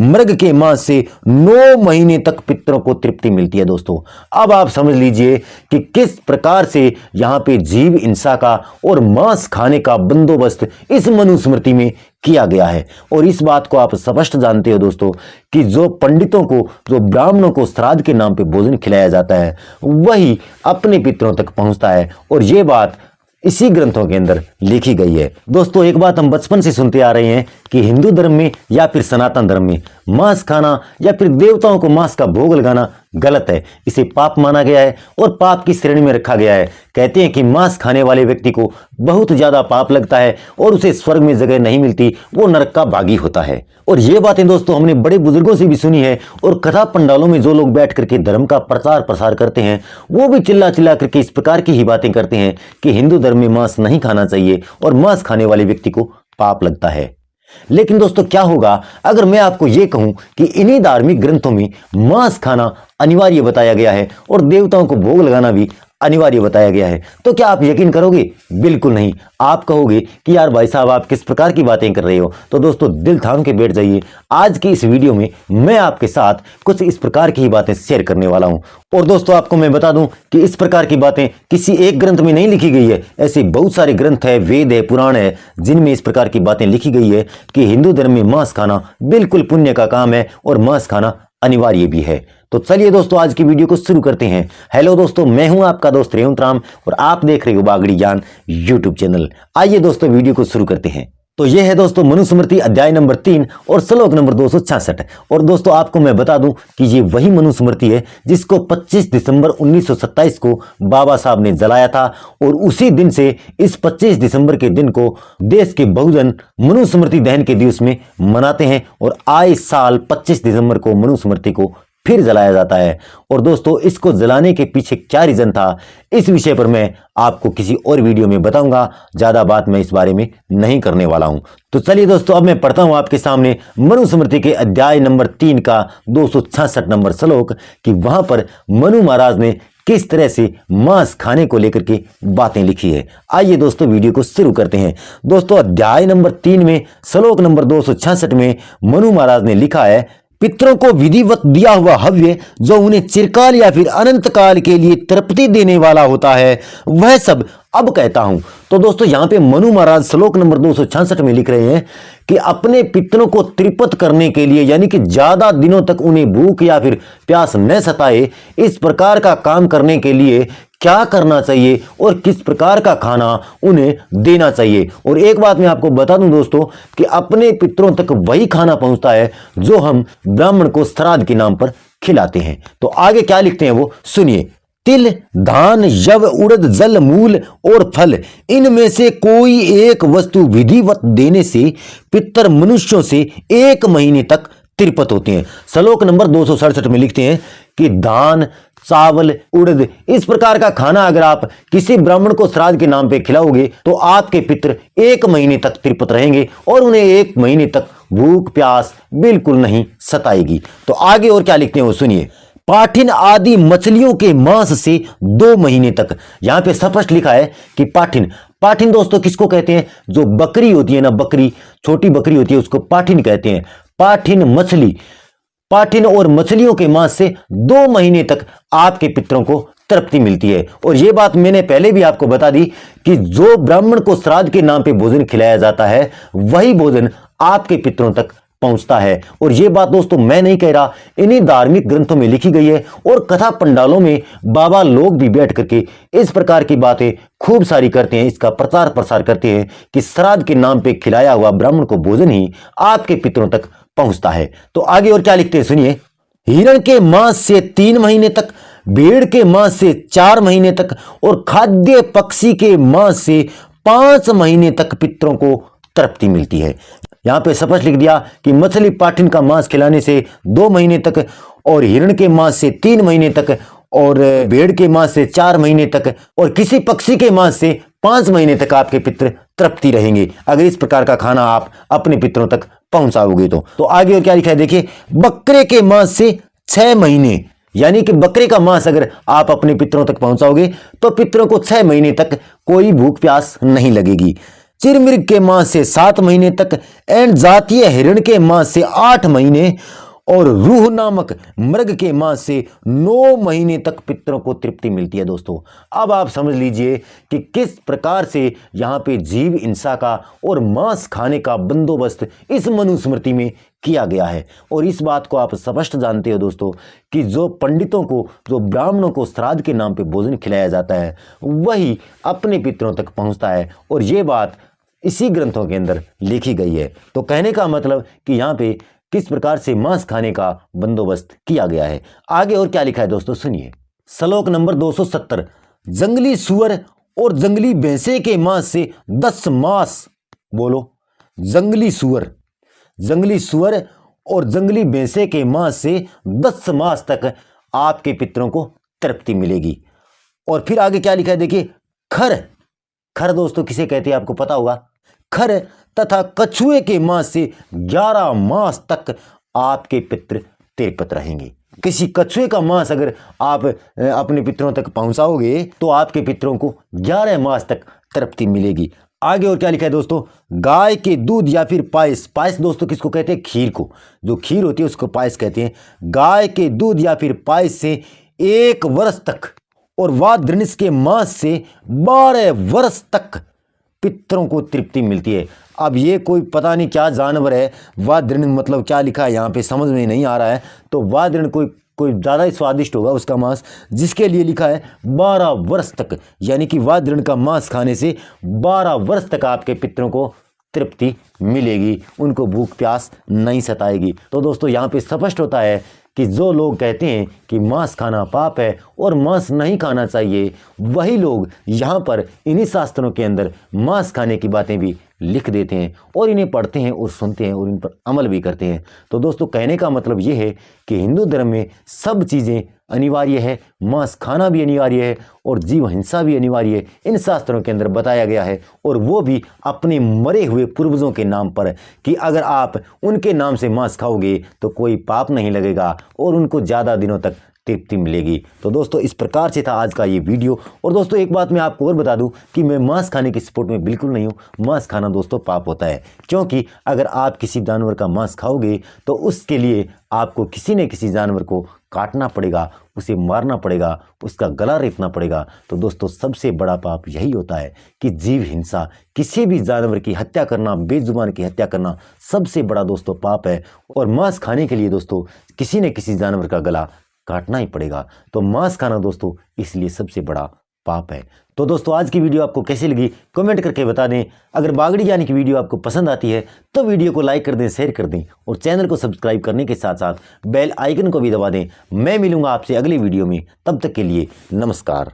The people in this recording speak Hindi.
मृग के मांस से 9 महीने तक पितरों को तृप्ति मिलती है। दोस्तों अब आप समझ लीजिए कि किस प्रकार से यहाँ पे जीव हिंसा का और मांस खाने का बंदोबस्त इस मनुस्मृति में किया गया है। और इस बात को आप स्पष्ट जानते हो दोस्तों कि जो पंडितों को, जो ब्राह्मणों को श्राद्ध के नाम पे भोजन खिलाया जाता है वही अपने पितरों तक पहुंचता है। और ये बात इसी ग्रंथों के अंदर लिखी गई है। दोस्तों एक बात हम बचपन से सुनते आ रहे हैं कि हिंदू धर्म में या फिर सनातन धर्म में मांस खाना या फिर देवताओं को मांस का भोग लगाना गलत है, इसे पाप माना गया है और पाप की श्रेणी में रखा गया है। कहते हैं कि मांस खाने वाले व्यक्ति को बहुत ज्यादा पाप लगता है और उसे स्वर्ग में जगह नहीं मिलती, वो नरक का भागी होता है। और ये बातें दोस्तों हमने बड़े बुजुर्गों से भी सुनी है। और कथा पंडालों में जो लोग बैठ करके धर्म का प्रचार प्रसार करते हैं वो भी चिल्ला चिल्ला करके इस प्रकार की ही बातें करते हैं कि हिंदू धर्म में मांस नहीं खाना चाहिए और मांस खाने वाले व्यक्ति को पाप लगता है। लेकिन दोस्तों क्या होगा अगर मैं आपको यह कहूं कि इन्हीं धार्मिक ग्रंथों में मांस खाना अनिवार्य बताया गया है और देवताओं को भोग लगाना भी अनिवार्य बताया गया है, तो क्या आप यकीन करोगे? बिल्कुल नहीं। आप कहोगे कि यार भाई साहब आप किस प्रकार की बातें कर रहे हो। तो दोस्तों दिल थाम के बैठ जाइए, आज की इस वीडियो में मैं आपके साथ कुछ इस प्रकार की ही बातें शेयर करने वाला हूं। और दोस्तों आपको मैं बता दूं कि इस प्रकार की बातें किसी एक ग्रंथ में नहीं लिखी गई है, ऐसे बहुत सारे ग्रंथ है, वेद है, पुराण है जिनमें इस प्रकार की बातें लिखी गई है कि हिंदू धर्म में मांस खाना बिल्कुल पुण्य का काम है और मांस खाना अनिवार्य भी है। तो चलिए दोस्तों आज की वीडियो को शुरू करते हैं। हेलो दोस्तों, मैं हूं आपका दोस्त रेवंत राम और आप देख रहे हो बागड़ी ज्ञान यूट्यूब चैनल। आइए दोस्तों वीडियो को शुरू करते हैं। तो यह है दोस्तों मनुस्मृति अध्याय नंबर 3 और श्लोक नंबर 266। और दोस्तों आपको मैं बता दूं कि ये वही मनुस्मृति है जिसको 25 दिसंबर 1927 को बाबा साहब ने जलाया था। और उसी दिन से इस 25 दिसंबर के दिन को देश के बहुजन मनुस्मृति दहन के दिवस में मनाते हैं। और आए साल 25 दिसंबर को मनुस्मृति को फिर जलाया जाता है। और दोस्तों इसको जलाने के पीछे क्या रीजन था, इस विषय पर मैं आपको किसी और वीडियो में बताऊंगा। ज्यादा बात मैं इस बारे में नहीं करने वाला हूं। तो चलिए दोस्तों अब मैं पढ़ता हूं आपके सामने मनुस्मृति के अध्याय नंबर 3 का 266 नंबर श्लोक कि वहां पर मनु महाराज ने किस तरह से मांस खाने को लेकर के बातें लिखी है। आइए दोस्तों वीडियो को शुरू करते हैं। दोस्तों अध्याय नंबर 3 में श्लोक नंबर 266 में मनु महाराज ने लिखा है, पितरों को विधिवत दिया हुआ हव्य जो उन्हें चिरकाल या फिर अनंत काल के लिए तृप्ति देने वाला होता है वह सब अब कहता हूं। तो दोस्तों यहां पे मनु महाराज श्लोक नंबर 266 में लिख रहे हैं कि अपने पितरों को तृप्त करने के लिए, यानी कि ज्यादा दिनों तक उन्हें भूख या फिर प्यास न सताए, इस प्रकार का काम करने के लिए क्या करना चाहिए और किस प्रकार का खाना उन्हें देना चाहिए। और एक बात मैं आपको बता दूं दोस्तों कि अपने पितरों तक वही खाना पहुंचता है जो हम ब्राह्मण को श्राद्ध के नाम पर खिलाते हैं। तो आगे क्या लिखते हैं वो सुनिए। तिल, धान, यव, उड़द, जल, मूल और फल, इनमें से कोई एक वस्तु विधिवत देने से पितर मनुष्यों से 1 महीने तक तृप्त होते हैं। श्लोक नंबर 267 में लिखते हैं कि धान, चावल, उड़द, इस प्रकार का खाना अगर आप किसी ब्राह्मण को श्राद्ध के नाम पे खिलाओगे तो आपके पितर 1 महीने तक तृप्त रहेंगे और उन्हें 1 महीने तक भूख प्यास बिल्कुल नहीं सताएगी। तो आगे और क्या लिखते हैं वो सुनिए। पाठिन आदि मछलियों के मांस से 2 महीने तक, यहां पे स्पष्ट लिखा है कि पाठिन दोस्तों किसको कहते हैं? जो बकरी होती है ना, बकरी, छोटी बकरी होती है उसको पाठिन कहते हैं। पाठिन मछली, पाठिन और मछलियों के मांस से 2 महीने तक आपके पितरों को तृप्ति मिलती है। और यह बात मैंने पहले भी आपको बता दी कि जो ब्राह्मण को श्राद्ध के नाम पे भोजन खिलाया जाता है वही भोजन आपके पितरों तक पहुंचता है। और यह बात दोस्तों मैं नहीं कह रहा, इन्हीं धार्मिक ग्रंथों में लिखी गई है। और कथा पंडालों में बाबा लोग भी बैठ करके इस प्रकार की बातें खूब सारी करते हैं, इसका प्रचार प्रसार करते हैं कि श्राद्ध के नाम पे खिलाया हुआ ब्राह्मण को भोजन ही आपके पितरों तक पहुंचता है। तो आगे और क्या लिखते हैं सुनिए। हिरण के मांस से 3 महीने तक, भेड़ के मांस से 4 महीने तक और खाद्य पक्षी के मांस से 5 महीने तक पितरों को तृप्ति मिलती है। यहां पे स्पष्ट लिख दिया कि मछली पाठिन का मांस खिलाने से 2 महीने तक और हिरण के मांस से 3 महीने तक और भेड़ के मांस से 4 महीने तक और किसी पक्षी के मांस से 5 महीने तक आपके पितर तृप्ति रहेंगे अगर इस प्रकार का खाना आप अपने पितरों तक पहुंचाओगे तो आगे और क्या लिखा है देखिए। बकरे के मांस से 6 महीने, यानी कि बकरे का मांस अगर आप अपने पितरों तक पहुंचाओगे तो पितरों को 6 महीने तक कोई भूख प्यास नहीं लगेगी। चिरमृग के मांस से 7 महीने तक एंड जातीय हिरण के मांस से 8 महीने और रूह नामक मृग के मांस से 9 महीने तक पितरों को तृप्ति मिलती है दोस्तों। अब आप समझ लीजिए कि किस प्रकार से यहाँ पे जीव हिंसा का और मांस खाने का बंदोबस्त इस मनुस्मृति में किया गया है। और इस बात को आप स्पष्ट जानते हो दोस्तों कि जो पंडितों को, जो ब्राह्मणों को श्राद्ध के नाम पे भोजन खिलाया जाता है वही अपने पितरों तक पहुंचता है, और ये बात इसी ग्रंथों के अंदर लिखी गई है। तो कहने का मतलब कि यहाँ पे किस प्रकार से मांस खाने का बंदोबस्त किया गया है। आगे और क्या लिखा है दोस्तों सुनिए। श्लोक नंबर 270, जंगली सुअर और जंगली भैंसे के मांस से 10 मास, बोलो, जंगली सुअर और जंगली भैंसे के मांस से 10 मास तक आपके पितरों को तृप्ति मिलेगी। और फिर आगे क्या लिखा है देखिए, खर दोस्तों किसे कहते हैं आपको पता होगा। खर तथा कछुए के मांस से 11 मास तक आपके पितृ तृप्त रहेंगे। किसी कछुए का मांस अगर आप अपने पितरों तक पहुंचाओगे तो आपके पितरों को 11 मास तक तृप्ति मिलेगी। आगे और क्या लिखा है दोस्तों, गाय के दूध या फिर पायस दोस्तों किसको कहते हैं, खीर को, जो खीर होती है उसको पायस कहते हैं। गाय के दूध या फिर पायस से 1 वर्ष तक और वादृनिस के मांस से 12 वर्ष तक पितरों को तृप्ति मिलती है। अब ये कोई पता नहीं क्या जानवर है, वादृण मतलब क्या लिखा है यहाँ पे समझ में नहीं आ रहा है। तो वादृण कोई ज़्यादा ही स्वादिष्ट होगा उसका मांस, जिसके लिए लिखा है 12 वर्ष तक, यानी कि वादृण का मांस खाने से 12 वर्ष तक आपके पितरों को तृप्ति मिलेगी, उनको भूख प्यास नहीं सताएगी। तो दोस्तों यहाँ पे स्पष्ट होता है कि जो लोग कहते हैं कि मांस खाना पाप है और मांस नहीं खाना चाहिए, वही लोग यहाँ पर इन्हीं शास्त्रों के अंदर मांस खाने की बातें भी लिख देते हैं और इन्हें पढ़ते हैं और सुनते हैं और इन पर अमल भी करते हैं। तो दोस्तों कहने का मतलब ये है कि हिंदू धर्म में सब चीज़ें अनिवार्य है, मांस खाना भी अनिवार्य है और जीव हिंसा भी अनिवार्य है, इन शास्त्रों के अंदर बताया गया है। और वो भी अपने मरे हुए पूर्वजों के नाम पर, कि अगर आप उनके नाम से मांस खाओगे तो कोई पाप नहीं लगेगा और उनको ज़्यादा दिनों तक तृप्ति मिलेगी। तो दोस्तों इस प्रकार से था आज का ये वीडियो। और दोस्तों एक बात मैं आपको और बता दूं कि मैं मांस खाने की सपोर्ट में बिल्कुल नहीं हूं। मांस खाना दोस्तों पाप होता है, क्योंकि अगर आप किसी जानवर का मांस खाओगे तो उसके लिए आपको किसी न किसी जानवर को काटना पड़ेगा, उसे मारना पड़ेगा, उसका गला रेतना पड़ेगा। तो दोस्तों सबसे बड़ा पाप यही होता है कि जीव हिंसा, किसी भी जानवर की हत्या करना, बेजुबान की हत्या करना सबसे बड़ा दोस्तों पाप है। और मांस खाने के लिए दोस्तों किसी न किसी जानवर का गला काटना ही पड़ेगा। तो मांस खाना दोस्तों इसलिए सबसे बड़ा पाप है। तो दोस्तों आज की वीडियो आपको कैसी लगी कमेंट करके बता दें। अगर बागड़ी ज्ञान की वीडियो आपको पसंद आती है तो वीडियो को लाइक कर दें, शेयर कर दें और चैनल को सब्सक्राइब करने के साथ साथ बेल आइकन को भी दबा दें। मैं मिलूंगा आपसे अगली वीडियो में, तब तक के लिए नमस्कार।